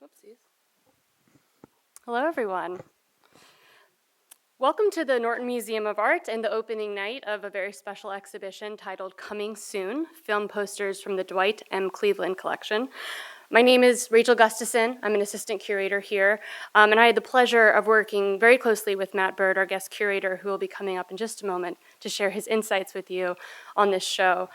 Whoopsies. Hello, everyone. Welcome to the Norton Museum of Art and the opening night of a very special exhibition titled Coming Soon, Film Posters from the Dwight M. Cleveland Collection. My name is Rachel Gustafson. I'm an assistant curator here, and I had the pleasure of working very closely with Matt Bird, our guest curator, who will be coming up in just a moment to share his insights with you on this show.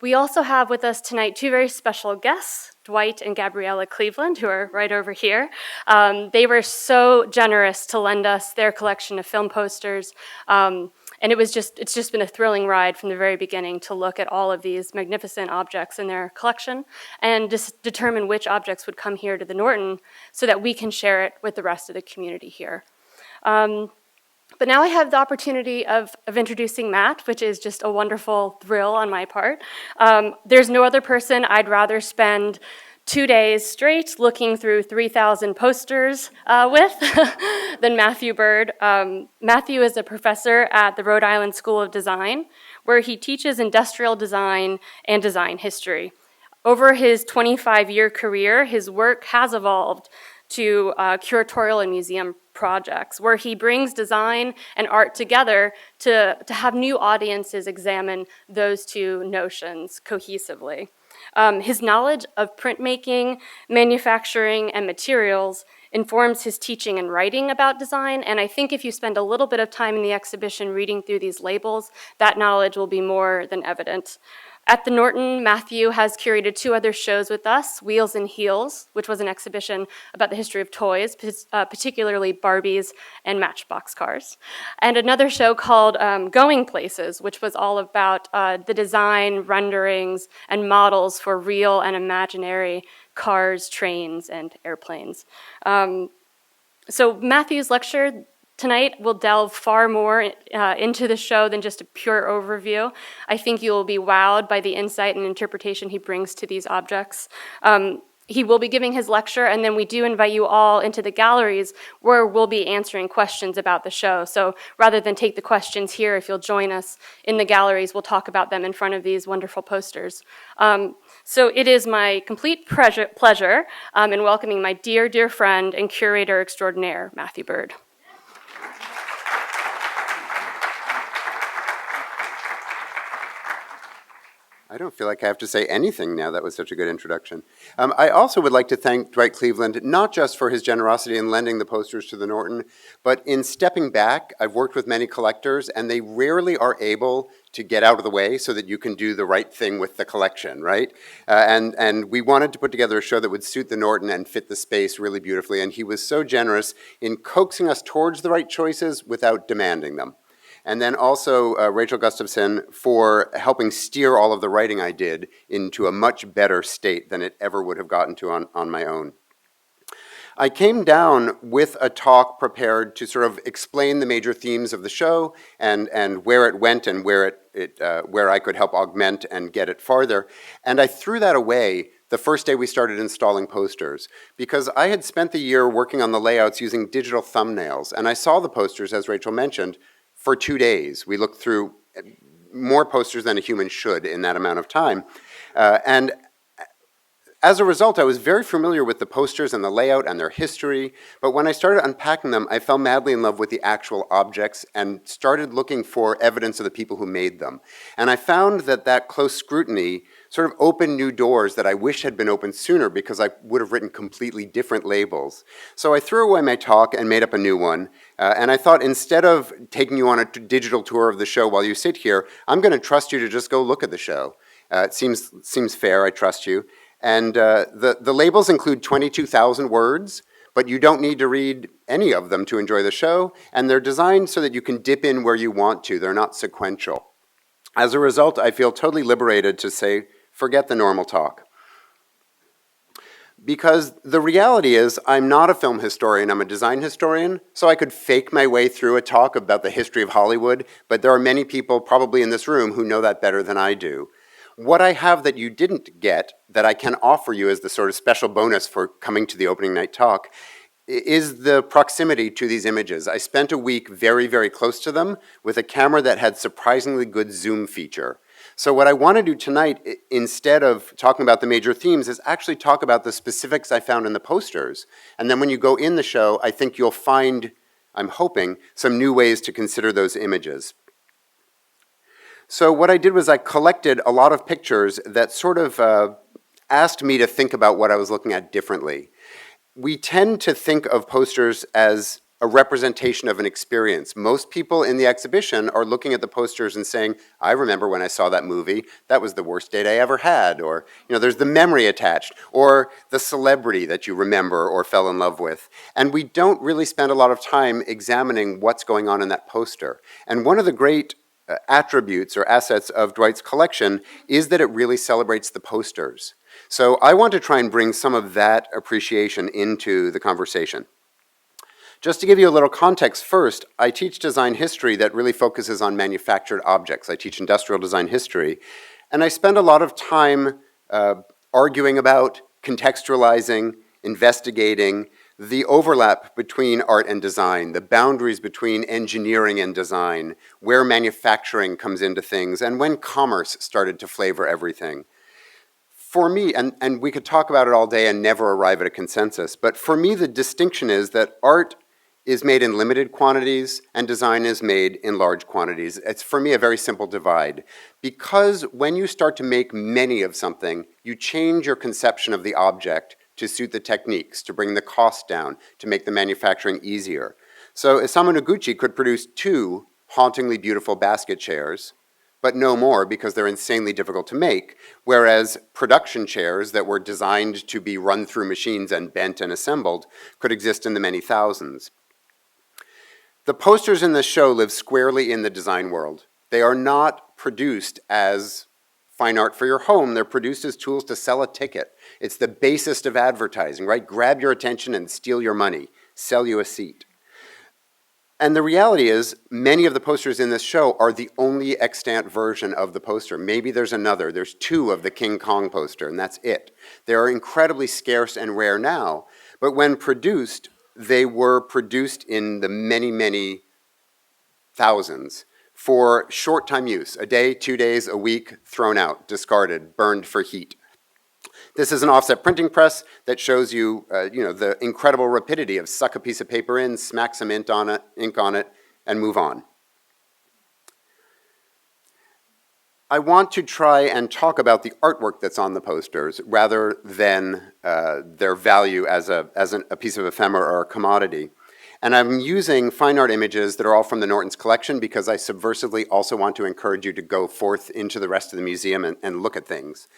We also have with us tonight two very special guests, Dwight and Gabriella Cleveland, who are right over here. They were so generous to lend us their collection of film posters. And it's just been a thrilling ride from the very beginning to look at all of these magnificent objects in their collection and just determine which objects would come here to the Norton so that we can share it with the rest of the community here. But now I have the opportunity of introducing Matt, which is just a wonderful thrill on my part. There's no other person I'd rather spend 2 days straight looking through 3,000 posters with than Matthew Bird. Matthew is a professor at the Rhode Island School of Design, where he teaches industrial design and design history. Over his 25-year career, his work has evolved to curatorial and museum projects, where he brings design and art together to have new audiences examine those two notions cohesively. His knowledge of printmaking, manufacturing, and materials informs his teaching and writing about design, and I think if you spend a little bit of time in the exhibition reading through these labels, that knowledge will be more than evident. At the Norton, Matthew has curated two other shows with us, Wheels and Heels, which was an exhibition about the history of toys, particularly Barbies and Matchbox cars, and another show called Going Places, which was all about the design, renderings, and models for real and imaginary cars, trains, and airplanes. So Matthew's lecture tonight will delve far more into the show than just a pure overview. I think you will be wowed by the insight and interpretation he brings to these objects. He will be giving his lecture, and then we do invite you all into the galleries where we'll be answering questions about the show. So rather than take the questions here, if you'll join us in the galleries, we'll talk about them in front of these wonderful posters. So it is my complete pleasure in welcoming my dear, dear friend and curator extraordinaire, Matthew Bird. I don't feel like I have to say anything now. That was such a good introduction. I also would like to thank Dwight Cleveland, not just for his generosity in lending the posters to the Norton, but in stepping back. I've worked with many collectors, and they rarely are able to get out of the way so that you can do the right thing with the collection, right? And we wanted to put together a show that would suit the Norton and fit the space really beautifully, and he was so generous in coaxing us towards the right choices without demanding them. And then also Rachel Gustafson for helping steer all of the writing I did into a much better state than it ever would have gotten to on my own. I came down with a talk prepared to sort of explain the major themes of the show and where it went and where I could help augment and get it farther. And I threw that away the first day we started installing posters, because I had spent the year working on the layouts using digital thumbnails, and I saw the posters, as Rachel mentioned, for 2 days. We looked through more posters than a human should in that amount of time. And as a result, I was very familiar with the posters and the layout and their history, but when I started unpacking them, I fell madly in love with the actual objects and started looking for evidence of the people who made them. And I found that close scrutiny sort of opened new doors that I wish had been opened sooner, because I would have written completely different labels. So I threw away my talk and made up a new one. And I thought, instead of taking you on a digital tour of the show while you sit here, I'm going to trust you to just go look at the show. It seems fair. I trust you. And the labels include 22,000 words, but you don't need to read any of them to enjoy the show. And they're designed so that you can dip in where you want to. They're not sequential. As a result, I feel totally liberated to say, forget the normal talk. Because the reality is, I'm not a film historian, I'm a design historian, so I could fake my way through a talk about the history of Hollywood, but there are many people probably in this room who know that better than I do. What I have that you didn't get, that I can offer you as the sort of special bonus for coming to the opening night talk, is the proximity to these images. I spent a week very, very close to them with a camera that had surprisingly good zoom feature. So what I want to do tonight, instead of talking about the major themes, is actually talk about the specifics I found in the posters. And then when you go in the show, I think you'll find, I'm hoping, some new ways to consider those images. So what I did was I collected a lot of pictures that sort of asked me to think about what I was looking at differently. We tend to think of posters as a representation of an experience. Most people in the exhibition are looking at the posters and saying, I remember when I saw that movie, that was the worst date I ever had, or there's the memory attached, or the celebrity that you remember or fell in love with. And we don't really spend a lot of time examining what's going on in that poster. And one of the great attributes or assets of Dwight's collection is that it really celebrates the posters. So I want to try and bring some of that appreciation into the conversation. Just to give you a little context first, I teach design history that really focuses on manufactured objects. I teach industrial design history, and I spend a lot of time arguing about, contextualizing, investigating the overlap between art and design, the boundaries between engineering and design, where manufacturing comes into things, and when commerce started to flavor everything. For me, and we could talk about it all day and never arrive at a consensus, but for me the distinction is that art is made in limited quantities and design is made in large quantities. It's, for me, a very simple divide. Because when you start to make many of something, you change your conception of the object to suit the techniques, to bring the cost down, to make the manufacturing easier. So Isamu Noguchi could produce 2 hauntingly beautiful basket chairs, but no more because they're insanely difficult to make, whereas production chairs that were designed to be run through machines and bent and assembled could exist in the many thousands. The posters in this show live squarely in the design world. They are not produced as fine art for your home. They're produced as tools to sell a ticket. It's the basest of advertising, right? Grab your attention and steal your money, sell you a seat. And the reality is, many of the posters in this show are the only extant version of the poster. Maybe there's another. There's 2 of the King Kong poster, and that's it. They are incredibly scarce and rare now, but when produced, they were produced in the many, many thousands for short-time use, a day, 2 days, a week, thrown out, discarded, burned for heat. This is an offset printing press that shows you, the incredible rapidity of suck a piece of paper in, smack some ink on it, and move on. I want to try and talk about the artwork that's on the posters rather than their value as a piece of ephemera or a commodity. And I'm using fine art images that are all from the Norton's collection because I subversively also want to encourage you to go forth into the rest of the museum and look at things.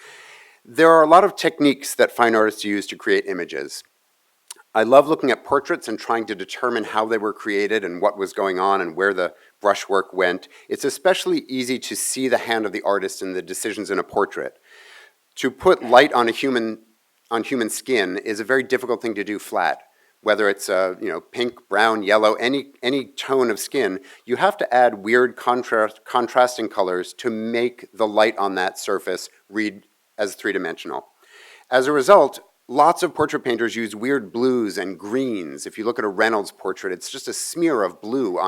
There are a lot of techniques that fine artists use to create images. I love looking at portraits and trying to determine how they were created and what was going on and where the brushwork went. It's especially easy to see the hand of the artist in the decisions in a portrait. To put light on human skin is a very difficult thing to do flat. Whether it's pink, brown, yellow, any tone of skin, you have to add weird contrasting colors to make the light on that surface read as 3-dimensional. As a result, lots of portrait painters use weird blues and greens. If you look at a Reynolds portrait, it's just a smear of blue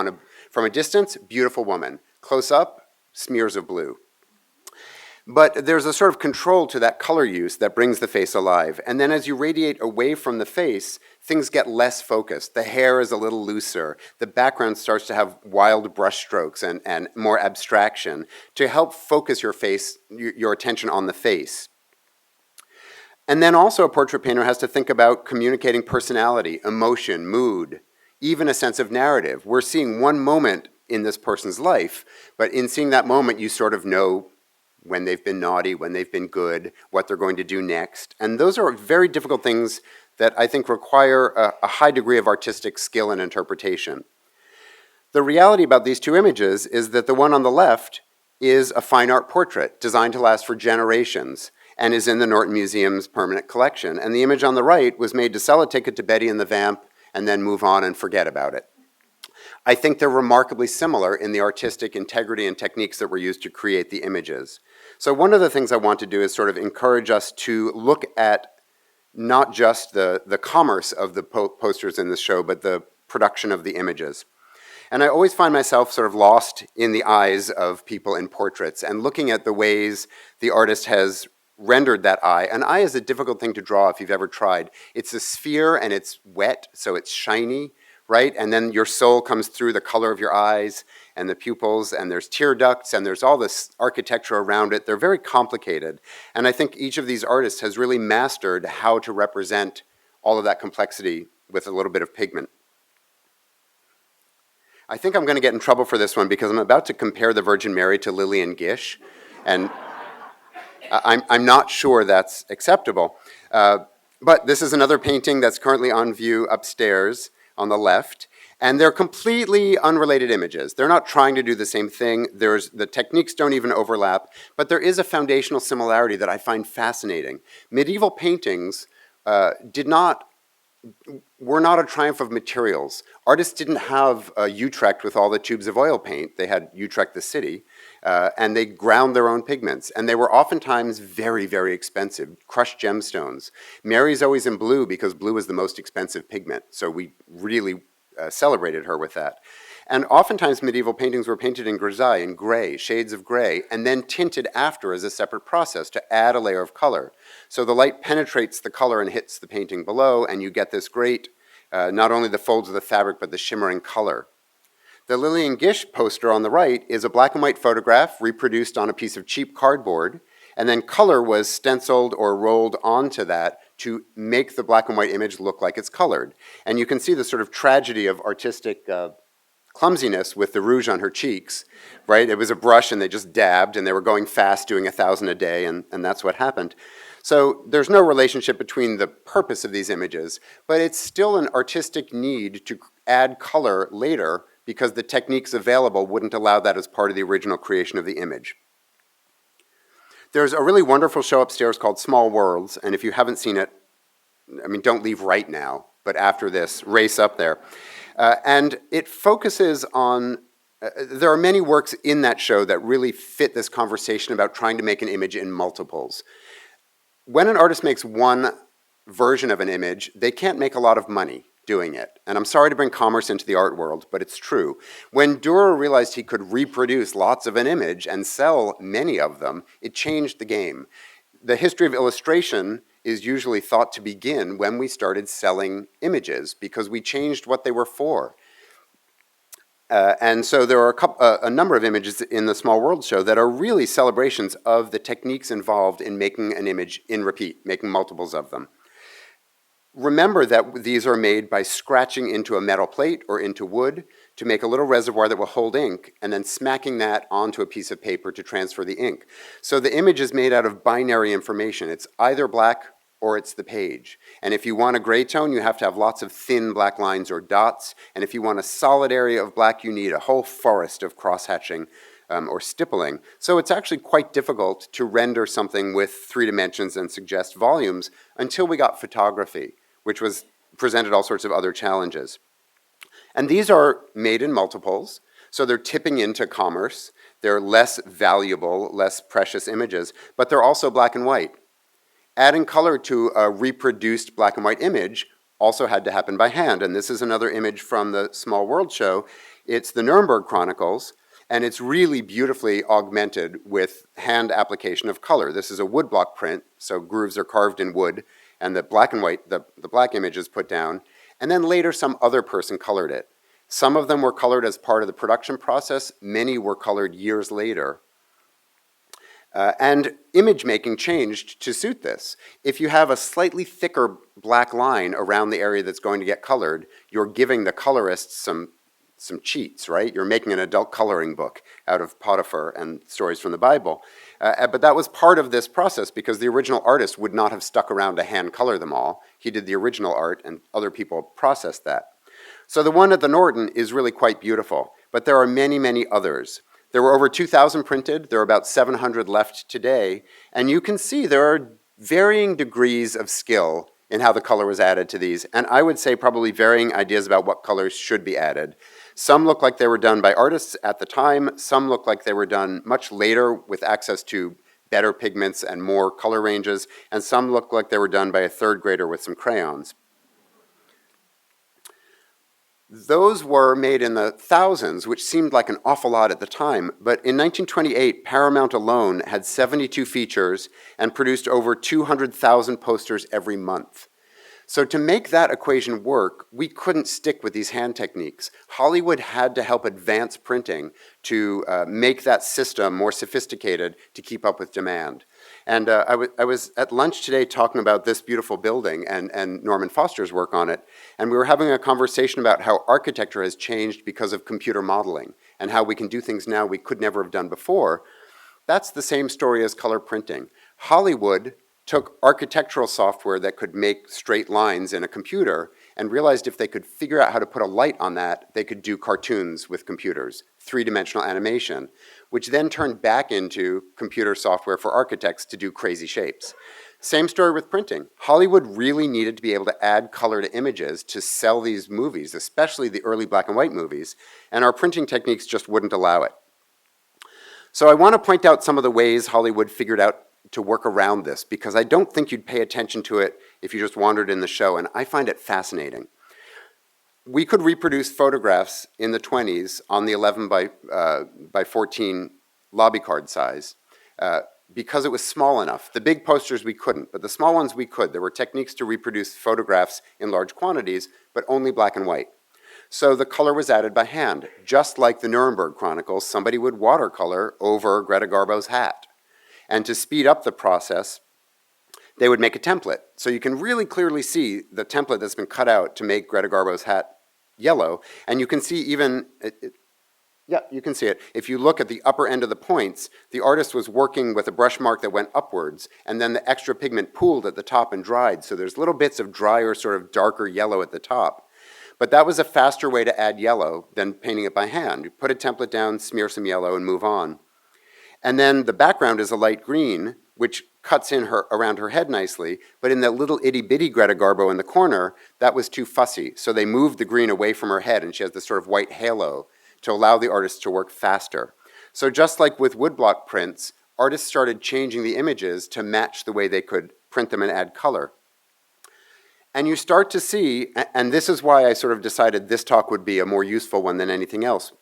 from a distance, beautiful woman. Close up, smears of blue. But there's a sort of control to that color use that brings the face alive. And then as you radiate away from the face, things get less focused. The hair is a little looser. The background starts to have wild brush strokes and more abstraction to help focus your attention on the face. And then also a portrait painter has to think about communicating personality, emotion, mood, even a sense of narrative. We're seeing one moment in this person's life, but in seeing that moment, you sort of know when they've been naughty, when they've been good, what they're going to do next. And those are very difficult things that I think require a high degree of artistic skill and interpretation. The reality about these 2 images is that the one on the left is a fine art portrait designed to last for generations and is in the Norton Museum's permanent collection. And the image on the right was made to sell a ticket to Betty and the Vamp and then move on and forget about it. I think they're remarkably similar in the artistic integrity and techniques that were used to create the images. So one of the things I want to do is sort of encourage us to look at not just the commerce of the posters in this show, but the production of the images. And I always find myself sort of lost in the eyes of people in portraits and looking at the ways the artist has rendered that eye. An eye is a difficult thing to draw if you've ever tried. It's a sphere and it's wet, so it's shiny, right? And then your soul comes through the color of your eyes and the pupils, and there's tear ducts, and there's all this architecture around it. They're very complicated. And I think each of these artists has really mastered how to represent all of that complexity with a little bit of pigment. I think I'm going to get in trouble for this one because I'm about to compare the Virgin Mary to Lillian Gish, and I'm not sure that's acceptable. But this is another painting that's currently on view upstairs on the left, and they're completely unrelated images. They're not trying to do the same thing. The techniques don't even overlap, but there is a foundational similarity that I find fascinating. Medieval paintings were not a triumph of materials. Artists didn't have Utrecht with all the tubes of oil paint. They had Utrecht the city, and they ground their own pigments. And they were oftentimes very, very expensive, crushed gemstones. Mary's always in blue because blue is the most expensive pigment, so we really celebrated her with that. And oftentimes medieval paintings were painted in grisaille, in gray, shades of gray, and then tinted after as a separate process to add a layer of color. So the light penetrates the color and hits the painting below, and you get this great, not only the folds of the fabric, but the shimmering color. The Lillian Gish poster on the right is a black and white photograph reproduced on a piece of cheap cardboard, and then color was stenciled or rolled onto that to make the black and white image look like it's colored. And you can see the sort of tragedy of artistic clumsiness with the rouge on her cheeks, right? It was a brush and they just dabbed and they were going fast doing 1,000 a day and that's what happened. So there's no relationship between the purpose of these images, but it's still an artistic need to add color later because the techniques available wouldn't allow that as part of the original creation of the image. There's a really wonderful show upstairs called Small Worlds, and if you haven't seen it, I mean, don't leave right now, but after this, race up there. And it focuses on, there are many works in that show that really fit this conversation about trying to make an image in multiples. When an artist makes one version of an image, they can't make a lot of money doing it. And I'm sorry to bring commerce into the art world, but it's true. When Dürer realized he could reproduce lots of an image and sell many of them, it changed the game. The history of illustration is usually thought to begin when we started selling images because we changed what they were for. And so there are a number of images in the Small World show that are really celebrations of the techniques involved in making an image in repeat, making multiples of them. Remember that these are made by scratching into a metal plate or into wood to make a little reservoir that will hold ink and then smacking that onto a piece of paper to transfer the ink. So the image is made out of binary information. It's either black or it's the page. And if you want a gray tone, you have to have lots of thin black lines or dots. And if you want a solid area of black, you need a whole forest of cross-hatching or stippling. So it's actually quite difficult to render something with 3 dimensions and suggest volumes until we got photography, which presented all sorts of other challenges. And these are made in multiples, so they're tipping into commerce. They're less valuable, less precious images, but they're also black and white. Adding color to a reproduced black and white image also had to happen by hand, and this is another image from the Small World show. It's the Nuremberg Chronicles, and it's really beautifully augmented with hand application of color. This is a woodblock print, so grooves are carved in wood, and the black and white, the black image is put down, and then later some other person colored it. Some of them were colored as part of the production process, many were colored years later. And image making changed to suit this. If you have a slightly thicker black line around the area that's going to get colored, you're giving the colorists some cheats, right? You're making an adult coloring book out of Potiphar and stories from the Bible. But that was part of this process because the original artist would not have stuck around to hand color them all. He did the original art and other people processed that. So the one at the Norton is really quite beautiful, but there are many, many others. There were over 2,000 printed, there are about 700 left today, and you can see there are varying degrees of skill in how the color was added to these, and I would say probably varying ideas about what colors should be added. Some look like they were done by artists at the time, some look like they were done much later with access to better pigments and more color ranges, and some look like they were done by a third grader with some crayons. Those were made in the thousands, which seemed like an awful lot at the time, but in 1928, Paramount alone had 72 features and produced over 200,000 posters every month. So to make that equation work, we couldn't stick with these hand techniques. Hollywood had to help advance printing to make that system more sophisticated to keep up with demand. And I was at lunch today talking about this beautiful building and Norman Foster's work on it, and we were having a conversation about how architecture has changed because of computer modeling and how we can do things now we could never have done before. That's the same story as color printing. Hollywood took architectural software that could make straight lines in a computer and realized if they could figure out how to put a light on that, they could do cartoons with computers, three-dimensional animation, which then turned back into computer software for architects to do crazy shapes. Same story with printing. Hollywood really needed to be able to add color to images to sell these movies, especially the early black and white movies, and our printing techniques just wouldn't allow it. So I want to point out some of the ways Hollywood figured out to work around this, because I don't think you'd pay attention to it if you just wandered in the show, and I find it fascinating. We could reproduce photographs in the 20s on the 11 by 14 lobby card size because it was small enough. The big posters we couldn't, but the small ones we could. There were techniques to reproduce photographs in large quantities, but only black and white. So the color was added by hand. Just like the Nuremberg Chronicles, somebody would watercolor over Greta Garbo's hat. And to speed up the process, they would make a template. So you can really clearly see the template that's been cut out to make Greta Garbo's hat yellow. And you can see even, yeah, you can see it. If you look at the upper end of the points, the artist was working with a brush mark that went upwards, and then the extra pigment pooled at the top and dried. So there's little bits of drier, sort of darker yellow at the top. But that was a faster way to add yellow than painting it by hand. You put a template down, smear some yellow, and move on. And then the background is a light green, which cuts in around her head nicely, but in that little itty-bitty Greta Garbo in the corner, that was too fussy. So they moved the green away from her head, and she has this sort of white halo to allow the artist to work faster. So just like with woodblock prints, artists started changing the images to match the way they could print them and add color. And you start to see, and this is why I sort of decided this talk would be a more useful one than anything else,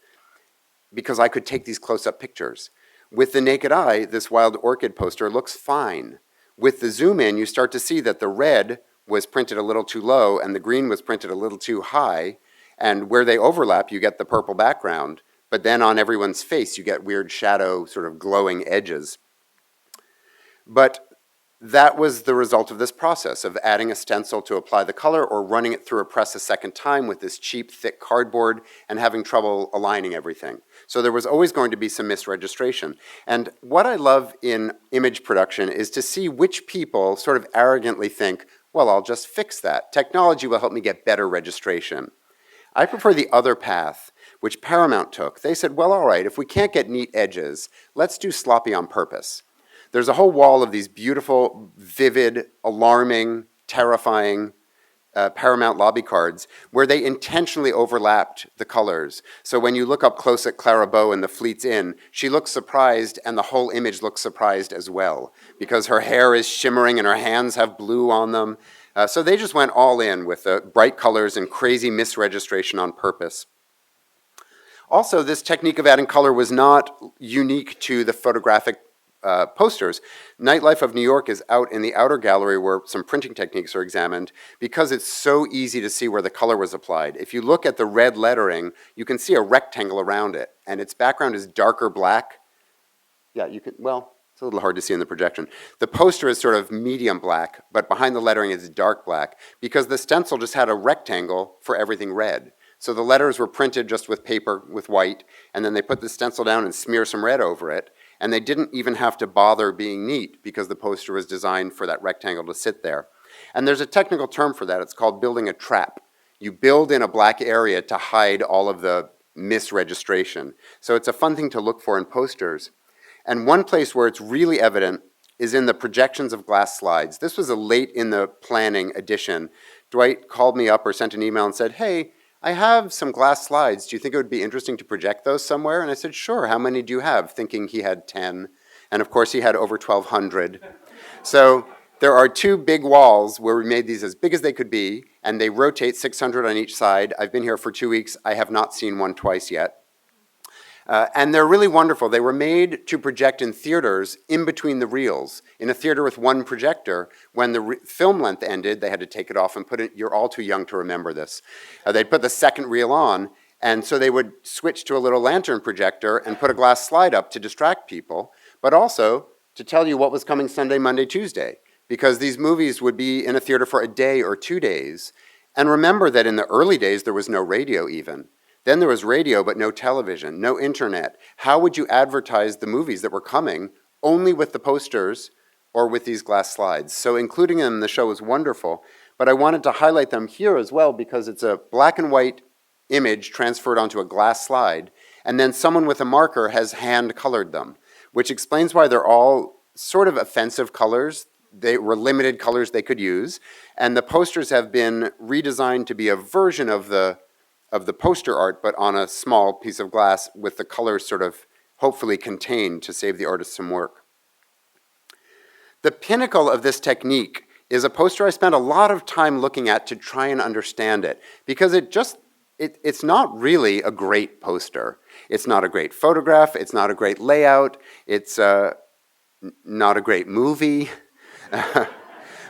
because I could take these close-up pictures. With the naked eye, this wild orchid poster looks fine. With the zoom in, you start to see that the red was printed a little too low and the green was printed a little too high, and where they overlap, you get the purple background, but then on everyone's face, you get weird shadow, sort of glowing edges. But that was the result of this process of adding a stencil to apply the color or running it through a press a second time with this cheap, thick cardboard and having trouble aligning everything. So there was always going to be some misregistration. And what I love in image production is to see which people sort of arrogantly think, well, I'll just fix that. Technology will help me get better registration. I prefer the other path, which Paramount took. They said, well, all right, if we can't get neat edges, let's do sloppy on purpose. There's a whole wall of these beautiful, vivid, alarming, terrifying Paramount lobby cards where they intentionally overlapped the colors. So when you look up close at Clara Bow in the Fleet's Inn, she looks surprised and the whole image looks surprised as well because her hair is shimmering and her hands have blue on them. So they just went all in with the bright colors and crazy misregistration on purpose. Also, this technique of adding color was not unique to the photographic posters. Nightlife of New York is out in the outer gallery where some printing techniques are examined because it's so easy to see where the color was applied. If you look at the red lettering, you can see a rectangle around it, and its background is darker black. Yeah, you can, well, it's a little hard to see in the projection. The poster is sort of medium black, but behind the lettering is dark black because the stencil just had a rectangle for everything red. So the letters were printed just with paper, with white, and then they put the stencil down and smear some red over it. And they didn't even have to bother being neat because the poster was designed for that rectangle to sit there. And there's a technical term for that. It's called building a trap. You build in a black area to hide all of the misregistration. So it's a fun thing to look for in posters. And one place where it's really evident is in the projections of glass slides. This was a late in the planning edition. Dwight called me up or sent an email and said, hey, I have some glass slides. Do you think it would be interesting to project those somewhere? And I said, sure, how many do you have? Thinking he had 10. And of course he had over 1,200. So There are two big walls where we made these as big as they could be, and they rotate 600 on each side. I've been here for 2 weeks. I have not seen one twice yet. And they're really wonderful. They were made to project in theaters in between the reels. In a theater with one projector, when the film length ended, they had to take it off and put it, you're all too young to remember this. They'd put the second reel on, and so they would switch to a little lantern projector and put a glass slide up to distract people, but also to tell you what was coming Sunday, Monday, Tuesday, because these movies would be in a theater for a day or 2 days. And remember that in the early days, there was no radio even. Then there was radio, but no television, no internet. How would you advertise the movies that were coming? Only with the posters or with these glass slides. So including them in the show was wonderful, but I wanted to highlight them here as well because it's a black and white image transferred onto a glass slide, and then someone with a marker has hand-colored them, which explains why they're all sort of offensive colors. They were limited colors they could use, and the posters have been redesigned to be a version of the poster art, but on a small piece of glass with the colors sort of hopefully contained to save the artist some work. The pinnacle of this technique is a poster I spent a lot of time looking at to try and understand it, because it's not really a great poster. It's not a great photograph, it's not a great layout, it's not a great movie.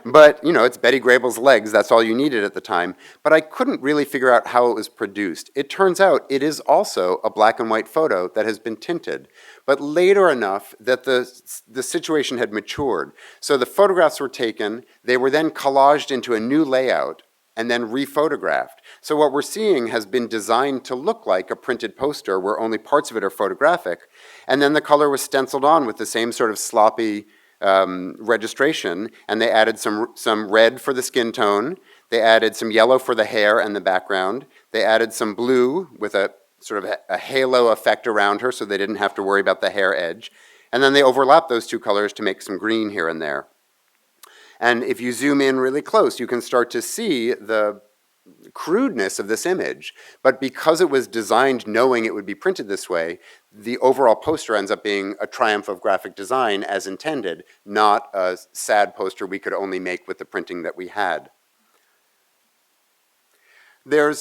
But, it's Betty Grable's legs, that's all you needed at the time. But I couldn't really figure out how it was produced. It turns out it is also a black and white photo that has been tinted, but later enough that the situation had matured. So the photographs were taken, they were then collaged into a new layout, and then rephotographed. So what we're seeing has been designed to look like a printed poster where only parts of it are photographic, and then the color was stenciled on with the same sort of sloppy registration, and they added some red for the skin tone, they added some yellow for the hair and the background, they added some blue with a sort of a halo effect around her so they didn't have to worry about the hair edge, and then they overlapped those two colors to make some green here and there. And if you zoom in really close, you can start to see the crudeness of this image, but because it was designed knowing it would be printed this way, the overall poster ends up being a triumph of graphic design as intended, not a sad poster we could only make with the printing that we had.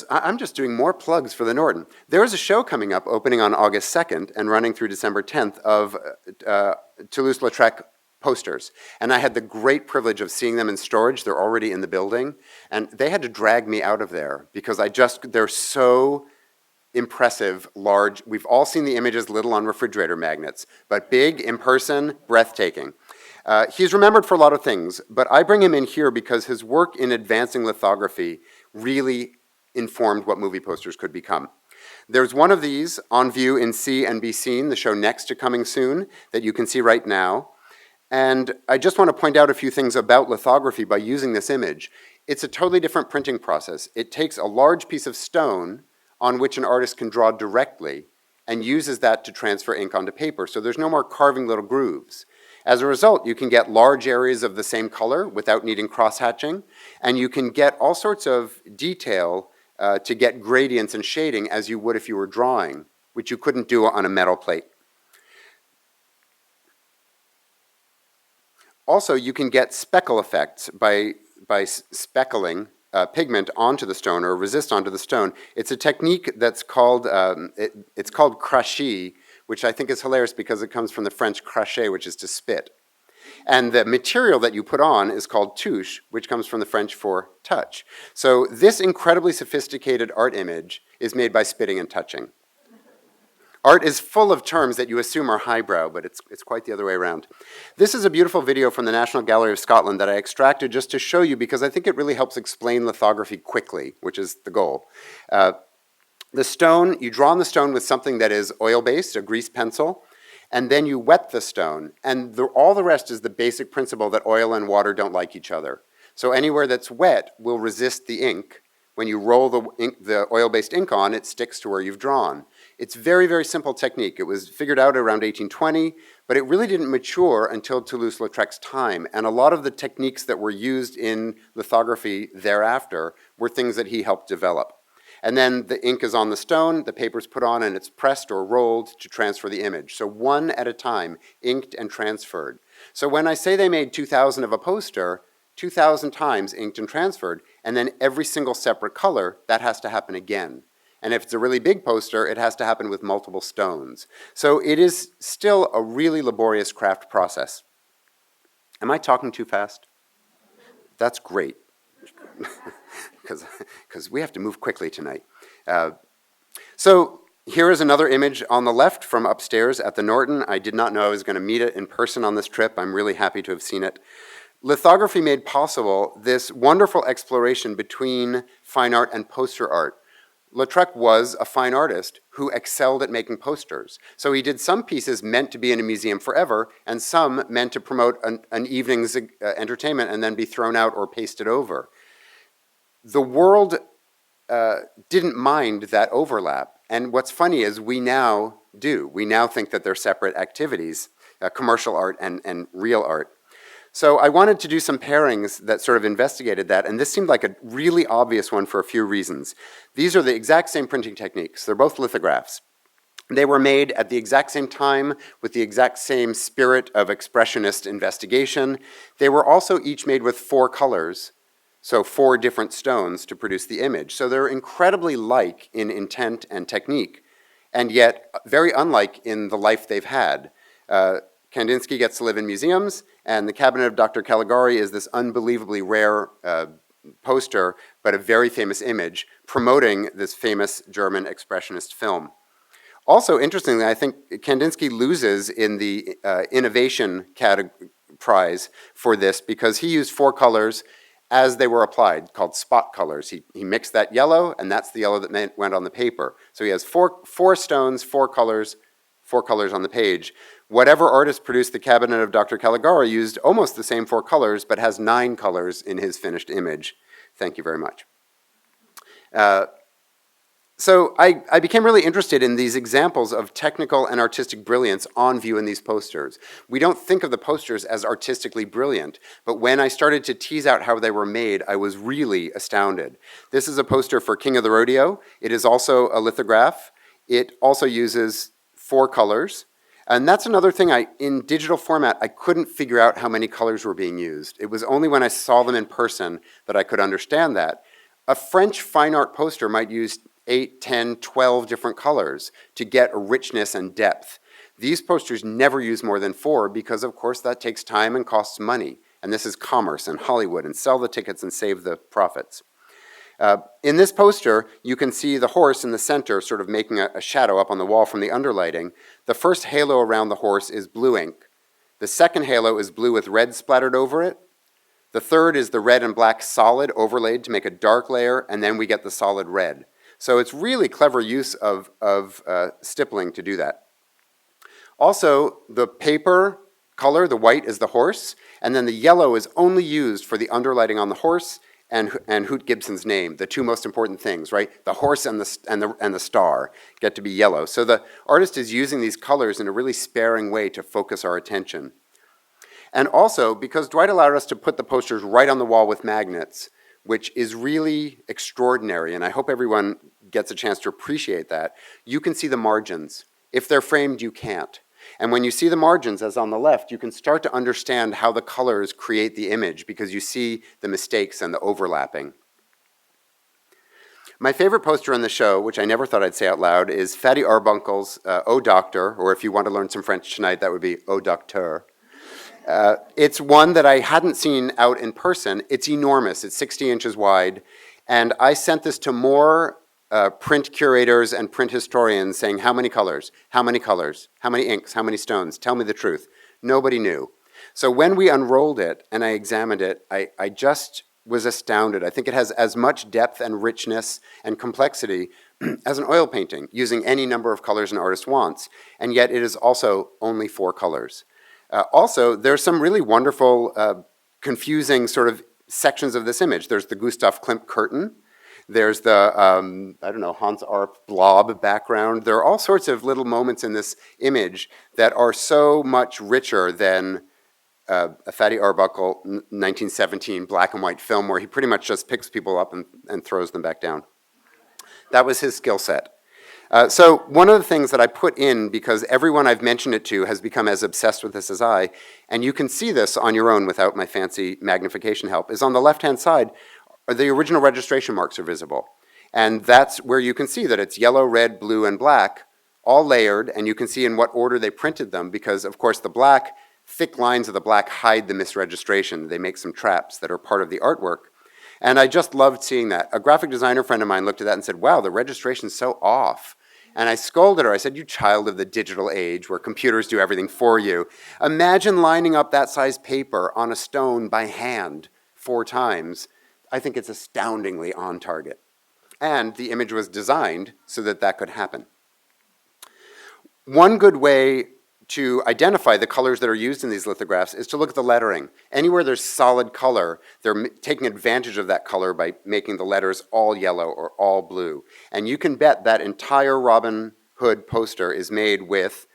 I'm just doing more plugs for the Norton. There's a show coming up opening on August 2nd and running through December 10th of Toulouse-Lautrec posters. And I had the great privilege of seeing them in storage. They're already in the building. And they had to drag me out of there because they're so impressive, large. We've all seen the images little on refrigerator magnets, but big, in person, breathtaking. He's remembered for a lot of things, but I bring him in here because his work in advancing lithography really informed what movie posters could become. There's one of these on view in See and Be Seen, the show next to coming soon, that you can see right now. And I just want to point out a few things about lithography by using this image. It's a totally different printing process. It takes a large piece of stone on which an artist can draw directly and uses that to transfer ink onto paper. So there's no more carving little grooves. As a result, you can get large areas of the same color without needing cross-hatching, and you can get all sorts of detail to get gradients and shading as you would if you were drawing, which you couldn't do on a metal plate. Also, you can get speckle effects by speckling pigment onto the stone or resist onto the stone. It's a technique that's called, it's called crachet, which I think is hilarious because it comes from the French cracher, which is to spit. And the material that you put on is called touche, which comes from the French for touch. So this incredibly sophisticated art image is made by spitting and touching. Art is full of terms that you assume are highbrow, but it's quite the other way around. This is a beautiful video from the National Gallery of Scotland that I extracted just to show you because I think it really helps explain lithography quickly, which is the goal. The stone, you draw on the stone with something that is oil-based, a grease pencil, and then you wet the stone. And all the rest is the basic principle that oil and water don't like each other. So anywhere that's wet will resist the ink. When you roll the oil-based ink on, it sticks to where you've drawn. It's very, very simple technique. It was figured out around 1820, but it really didn't mature until Toulouse-Lautrec's time. And a lot of the techniques that were used in lithography thereafter were things that he helped develop. And then the ink is on the stone, the paper's put on, and it's pressed or rolled to transfer the image. So one at a time, inked and transferred. So when I say they made 2,000 of a poster, 2,000 times inked and transferred, and then every single separate color, that has to happen again. And if it's a really big poster, it has to happen with multiple stones. So it is still a really laborious craft process. Am I talking too fast? That's great, because we have to move quickly tonight. So here is another image on the left from upstairs at the Norton. I did not know I was going to meet it in person on this trip. I'm really happy to have seen it. Lithography made possible this wonderful exploration between fine art and poster art. Lautrec was a fine artist who excelled at making posters. So he did some pieces meant to be in a museum forever, and some meant to promote an evening's entertainment and then be thrown out or pasted over. The world didn't mind that overlap. And what's funny is we now do. We now think that they're separate activities, commercial art and real art. So I wanted to do some pairings that sort of investigated that, and this seemed like a really obvious one for a few reasons. These are the exact same printing techniques. They're both lithographs. They were made at the exact same time with the exact same spirit of expressionist investigation. They were also each made with 4 colors, so 4 different stones to produce the image. So they're incredibly like in intent and technique, and yet very unlike in the life they've had. Kandinsky gets to live in museums, and the Cabinet of Dr. Caligari is this unbelievably rare poster, but a very famous image, promoting this famous German expressionist film. Also, interestingly, I think Kandinsky loses in the innovation prize for this because he used 4 colors as they were applied, called spot colors. He mixed that yellow, and that's the yellow that went on the paper. So he has four stones, 4 colors on the page. Whatever artist produced the Cabinet of Dr. Caligari used almost the same 4 colors, but has 9 colors in his finished image. Thank you very much. So I became really interested in these examples of technical and artistic brilliance on view in these posters. We don't think of the posters as artistically brilliant, but when I started to tease out how they were made, I was really astounded. This is a poster for King of the Rodeo. It is also a lithograph. It also uses 4 colors. And that's another thing, in digital format, I couldn't figure out how many colors were being used. It was only when I saw them in person that I could understand that. A French fine art poster might use 8, 10, 12 different colors to get a richness and depth. These posters never use more than 4 because, of course, that takes time and costs money. And this is commerce and Hollywood, and sell the tickets and save the profits. In this poster, you can see the horse in the center sort of making a shadow up on the wall from the underlighting. The first halo around the horse is blue ink. The second halo is blue with red splattered over it. The third is the red and black solid overlaid to make a dark layer, and then we get the solid red. So it's really clever use of stippling to do that. Also, the paper color, the white, is the horse, and then the yellow is only used for the underlighting on the horse and Hoot Gibson's name, the 2 most important things, right? The horse and the star get to be yellow. So the artist is using these colors in a really sparing way to focus our attention. And also, because Dwight allowed us to put the posters right on the wall with magnets, which is really extraordinary, and I hope everyone gets a chance to appreciate that, you can see the margins. If they're framed, you can't. And when you see the margins, as on the left, you can start to understand how the colors create the image because you see the mistakes and the overlapping. My favorite poster on the show, which I never thought I'd say out loud, is Fatty Arbuckle's Au Docteur, or if you want to learn some French tonight, that would be Au Docteur. It's one that I hadn't seen out in person. It's enormous. It's 60 inches wide. And I sent this to more print curators and print historians saying, how many colors, how many inks, how many stones, tell me the truth. Nobody knew. So when we unrolled it and I examined it, I just was astounded. I think it has as much depth and richness and complexity as an oil painting, using any number of colors an artist wants, and yet it is also only 4 colors. Also, there's some really wonderful, confusing sort of sections of this image. There's the Gustav Klimt curtain. There's the, Hans Arp blob background. There are all sorts of little moments in this image that are so much richer than a Fatty Arbuckle 1917 black and white film where he pretty much just picks people up and throws them back down. That was his skill set. So one of the things that I put in, because everyone I've mentioned it to has become as obsessed with this as I, and you can see this on your own without my fancy magnification help, is on the left-hand side, the original registration marks are visible. And that's where you can see that it's yellow, red, blue, and black, all layered, and you can see in what order they printed them, because of course the black, thick lines of the black hide the misregistration. They make some traps that are part of the artwork. And I just loved seeing that. A graphic designer friend of mine looked at that and said, wow, the registration's so off. And I scolded her. I said, you child of the digital age where computers do everything for you. Imagine lining up that size paper on a stone by hand 4 times. I think it's astoundingly on target. And the image was designed so that that could happen. One good way to identify the colors that are used in these lithographs is to look at the lettering. Anywhere there's solid color, they're taking advantage of that color by making the letters all yellow or all blue. And you can bet that entire Robin Hood poster is made with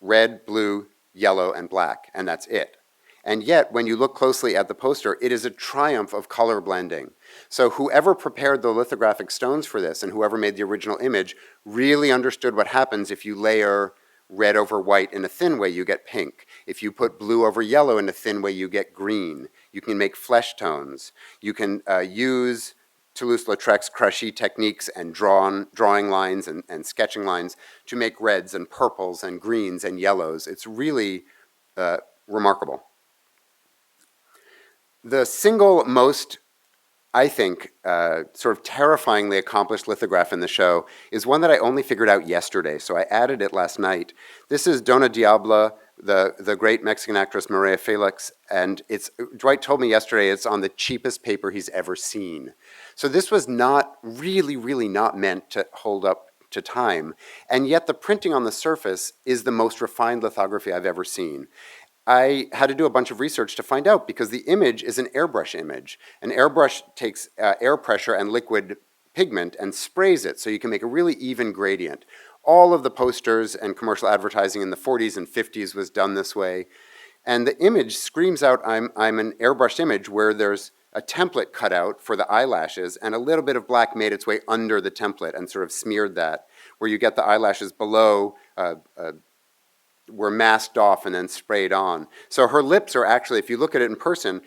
red, blue, yellow, and black, and that's it. And yet, when you look closely at the poster, it is a triumph of color blending. So whoever prepared the lithographic stones for this and whoever made the original image really understood what happens if you layer red over white in a thin way, you get pink. If you put blue over yellow in a thin way, you get green. You can make flesh tones. You can use Toulouse-Lautrec's Crochet techniques and drawing lines and sketching lines to make reds and purples and greens and yellows. It's really remarkable. The single most, I think, sort of terrifyingly accomplished lithograph in the show is one that I only figured out yesterday, so I added it last night. This is Dona Diabla, the great Mexican actress Maria Felix, and Dwight told me yesterday it's on the cheapest paper he's ever seen. So this was not really not meant to hold up to time, and yet the printing on the surface is the most refined lithography I've ever seen. I had to do a bunch of research to find out because the image is an airbrush image. An airbrush takes air pressure and liquid pigment and sprays it so you can make a really even gradient. All of the posters and commercial advertising in the 40s and 50s was done this way. And the image screams out, I'm an airbrushed image where there's a template cut out for the eyelashes and a little bit of black made its way under the template and sort of smeared that, where you get the eyelashes below were masked off and then sprayed on. So her lips are actually, if you look at it in person,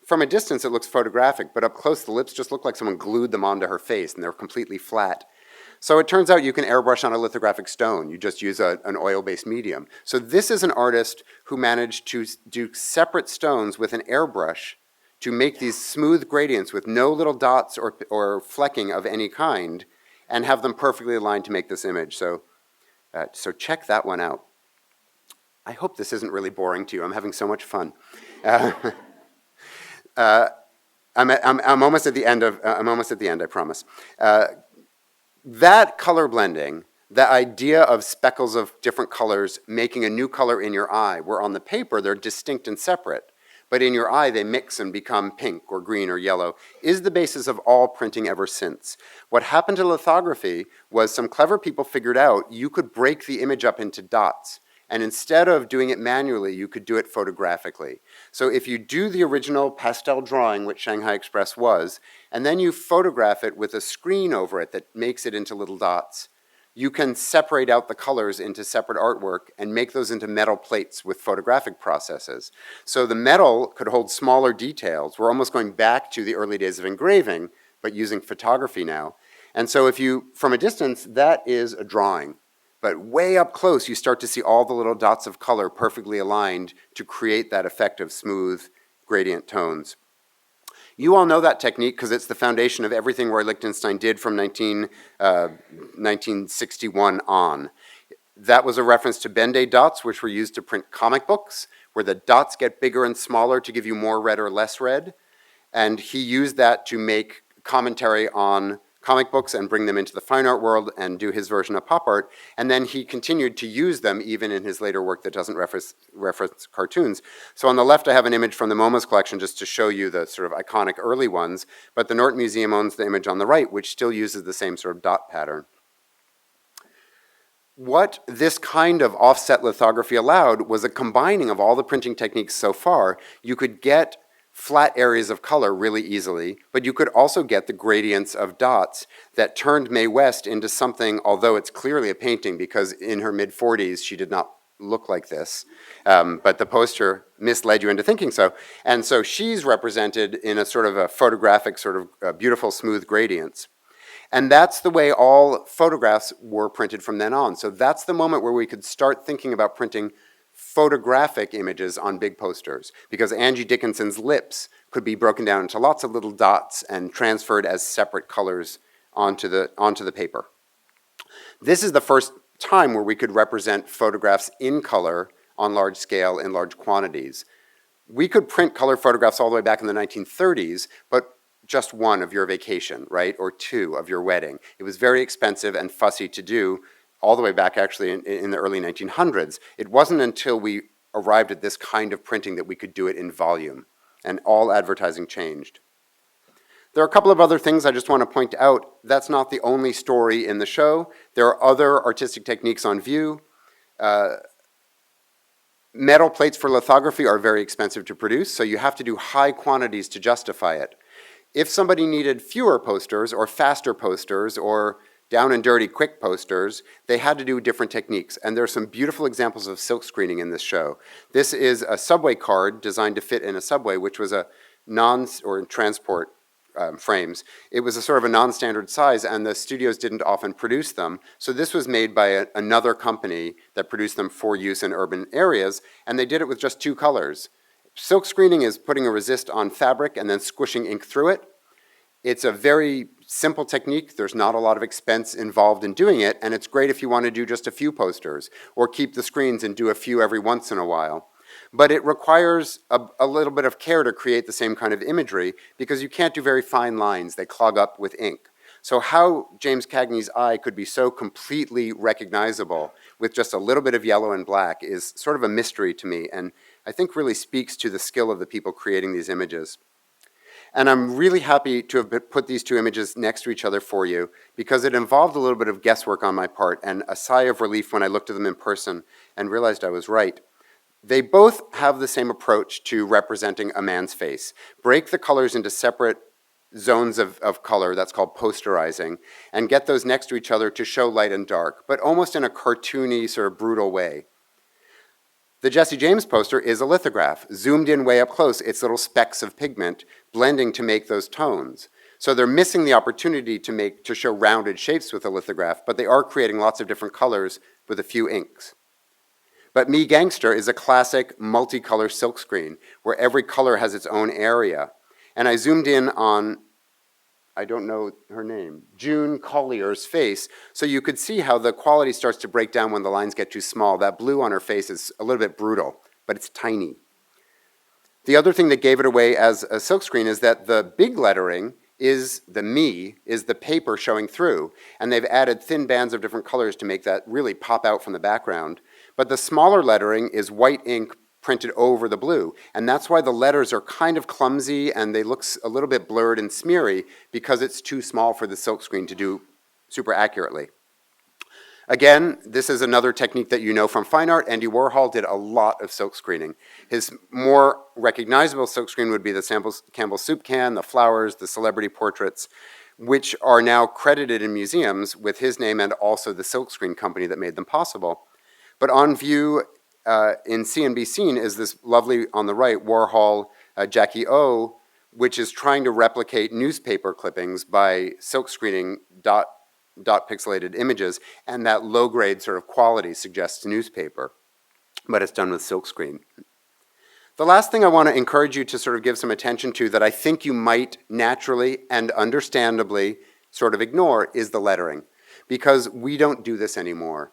from a distance it looks photographic, but up close the lips just look like someone glued them onto her face and they're completely flat. So it turns out you can airbrush on a lithographic stone. You just use an oil-based medium. So this is an artist who managed to do separate stones with an airbrush to make these smooth gradients with no little dots or flecking of any kind and have them perfectly aligned to make this image. So check that one out. I hope this isn't really boring to you. I'm having so much fun. I'm almost at the end. I promise. That color blending, the idea of speckles of different colors making a new color in your eye, where on the paper they're distinct and separate, but in your eye they mix and become pink or green or yellow, is the basis of all printing ever since. What happened to lithography was some clever people figured out you could break the image up into dots. And instead of doing it manually, you could do it photographically. So if you do the original pastel drawing, which Shanghai Express was, and then you photograph it with a screen over it that makes it into little dots, you can separate out the colors into separate artwork and make those into metal plates with photographic processes. So the metal could hold smaller details. We're almost going back to the early days of engraving, but using photography now. And so if you, from a distance, that is a drawing. But way up close, you start to see all the little dots of color perfectly aligned to create that effect of smooth gradient tones. You all know that technique because it's the foundation of everything Roy Lichtenstein did from 1961 on. That was a reference to Ben-Day dots, which were used to print comic books, where the dots get bigger and smaller to give you more red or less red. And he used that to make commentary on comic books and bring them into the fine art world and do his version of pop art. And then he continued to use them even in his later work that doesn't reference cartoons. So on the left I have an image from the MoMA's collection just to show you the sort of iconic early ones, but the Norton Museum owns the image on the right, which still uses the same sort of dot pattern. What this kind of offset lithography allowed was a combining of all the printing techniques so far. You could get flat areas of color really easily, but you could also get the gradients of dots that turned Mae West into something, although it's clearly a painting because in her mid-40s she did not look like this, but the poster misled you into thinking so. And so she's represented in a sort of a photographic, sort of beautiful, smooth gradients. And that's the way all photographs were printed from then on. So that's the moment where we could start thinking about printing photographic images on big posters, because Angie Dickinson's lips could be broken down into lots of little dots and transferred as separate colors onto the paper. This is the first time where we could represent photographs in color on large scale in large quantities. We could print color photographs all the way back in the 1930s, but just one of your vacation, right, or two of your wedding. It was very expensive and fussy to do, all the way back actually in the early 1900s. It wasn't until we arrived at this kind of printing that we could do it in volume, and all advertising changed. There are a couple of other things I just want to point out. That's not the only story in the show. There are other artistic techniques on view. Metal plates for lithography are very expensive to produce, so you have to do high quantities to justify it. If somebody needed fewer posters or faster posters or down and dirty quick posters, they had to do different techniques. And there are some beautiful examples of silk screening in this show. This is a subway card designed to fit in a subway, which was a transport frames. It was a sort of a non-standard size, and the studios didn't often produce them. So this was made by another company that produced them for use in urban areas, and they did it with just two colors. Silk screening is putting a resist on fabric and then squishing ink through it. It's a very simple technique. There's not a lot of expense involved in doing it, and it's great if you want to do just a few posters or keep the screens and do a few every once in a while. But it requires a little bit of care to create the same kind of imagery because you can't do very fine lines. They clog up with ink. So how James Cagney's eye could be so completely recognizable with just a little bit of yellow and black is sort of a mystery to me, and I think really speaks to the skill of the people creating these images. And I'm really happy to have put these two images next to each other for you because it involved a little bit of guesswork on my part and a sigh of relief when I looked at them in person and realized I was right. They both have the same approach to representing a man's face. Break the colors into separate zones of color, that's called posterizing, and get those next to each other to show light and dark, but almost in a cartoony, sort of brutal way. The Jesse James poster is a lithograph, zoomed in way up close, it's little specks of pigment blending to make those tones. So they're missing the opportunity to show rounded shapes with a lithograph, but they are creating lots of different colors with a few inks. But Me Gangster is a classic multicolor silkscreen where every color has its own area. And I zoomed in on, I don't know her name, June Collier's face, so you could see how the quality starts to break down when the lines get too small. That blue on her face is a little bit brutal, but it's tiny. The other thing that gave it away as a silkscreen is that the big lettering is the paper showing through, and they've added thin bands of different colors to make that really pop out from the background. But the smaller lettering is white ink printed over the blue, and that's why the letters are kind of clumsy and they look a little bit blurred and smeary because it's too small for the silkscreen to do super accurately. Again, this is another technique that you know from fine art. Andy Warhol did a lot of silk screening. His more recognizable silk screen would be the Campbell soup can, the flowers, the celebrity portraits, which are now credited in museums with his name and also the silk screen company that made them possible. But on view in CNB Scene is this lovely, on the right, Warhol Jackie O, which is trying to replicate newspaper clippings by silk screening dot pixelated images, and that low-grade sort of quality suggests newspaper, but it's done with silkscreen. The last thing I want to encourage you to sort of give some attention to that I think you might naturally and understandably sort of ignore is the lettering, because we don't do this anymore.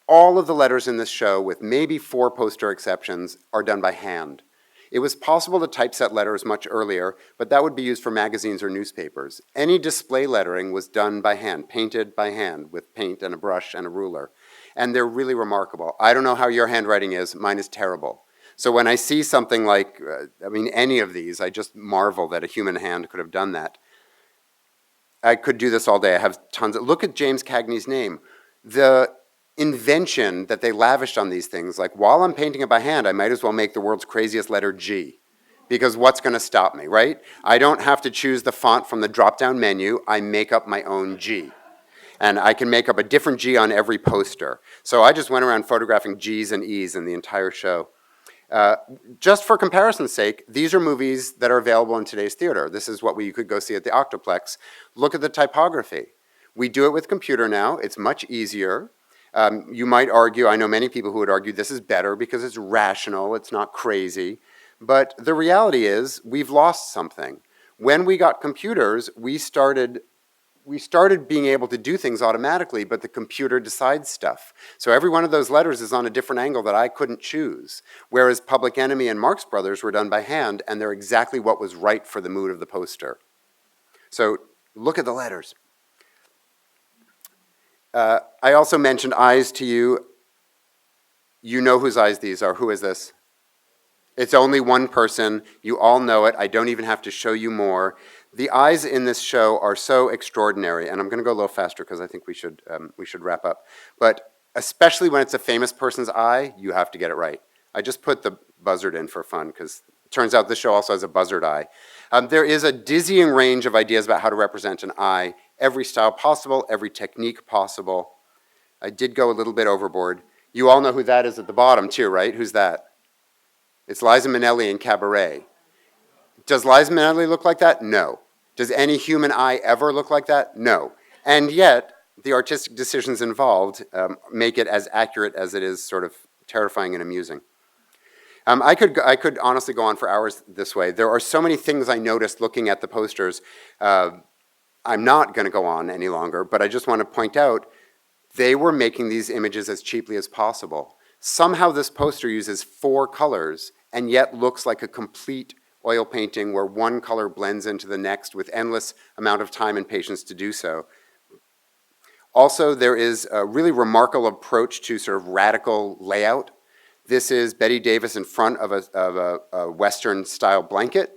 All of the letters in this show, with maybe 4 poster exceptions, are done by hand. It was possible to typeset letters much earlier, but that would be used for magazines or newspapers. Any display lettering was done by hand, painted by hand with paint and a brush and a ruler. And they're really remarkable. I don't know how your handwriting is. Mine is terrible. So when I see something like, any of these, I just marvel that a human hand could have done that. I could do this all day. I have tons of, look at James Cagney's name. The invention that they lavished on these things, like while I'm painting it by hand, I might as well make the world's craziest letter G. because what's going to stop me, right? I don't have to choose the font from the drop-down menu. I make up my own G. And I can make up a different G on every poster. So I just went around photographing G's and E's in the entire show. Just for comparison's sake, these are movies that are available in today's theater. This is what you could go see at the Octoplex. Look at the typography. We do it with computer now. It's much easier. You might argue, I know many people who would argue this is better because it's rational, it's not crazy. But the reality is we've lost something. When we got computers, we started being able to do things automatically, but the computer decides stuff. So every one of those letters is on a different angle that I couldn't choose, whereas Public Enemy and Marx Brothers were done by hand, and they're exactly what was right for the mood of the poster. So look at the letters. I also mentioned eyes to you. You know whose eyes these are. Who is this? It's only one person. You all know it. I don't even have to show you more. The eyes in this show are so extraordinary, and I'm going to go a little faster because I think we should wrap up. But especially when it's a famous person's eye, you have to get it right. I just put the buzzard in for fun because it turns out this show also has a buzzard eye. There is a dizzying range of ideas about how to represent an eye, every style possible, every technique possible. I did go a little bit overboard. You all know who that is at the bottom too, right? Who's that? It's Liza Minnelli in Cabaret. Does Liza Minnelli look like that? No. Does any human eye ever look like that? No. And yet, the artistic decisions involved make it as accurate as it is sort of terrifying and amusing. I could honestly go on for hours this way. There are so many things I noticed looking at the posters. I'm not going to go on any longer, but I just want to point out they were making these images as cheaply as possible. Somehow this poster uses 4 colors and yet looks like a complete oil painting where one color blends into the next with endless amount of time and patience to do so. Also, there is a really remarkable approach to sort of radical layout. This is Betty Davis in front of a Western-style blanket,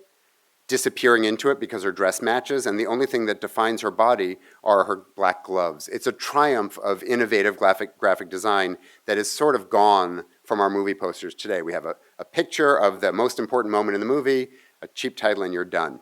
disappearing into it because her dress matches, and the only thing that defines her body are her black gloves. It's a triumph of innovative graphic design that is sort of gone from our movie posters today. We have a picture of the most important moment in the movie, a cheap title, and you're done.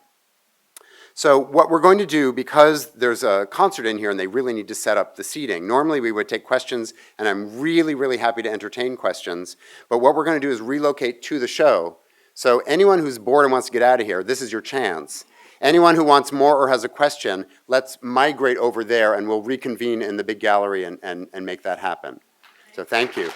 So what we're going to do, because there's a concert in here and they really need to set up the seating, normally we would take questions, and I'm really, really happy to entertain questions, but what we're going to do is relocate to the show. So anyone who's bored and wants to get out of here, this is your chance. Anyone who wants more or has a question, let's migrate over there and we'll reconvene in the big gallery and make that happen. So thank you.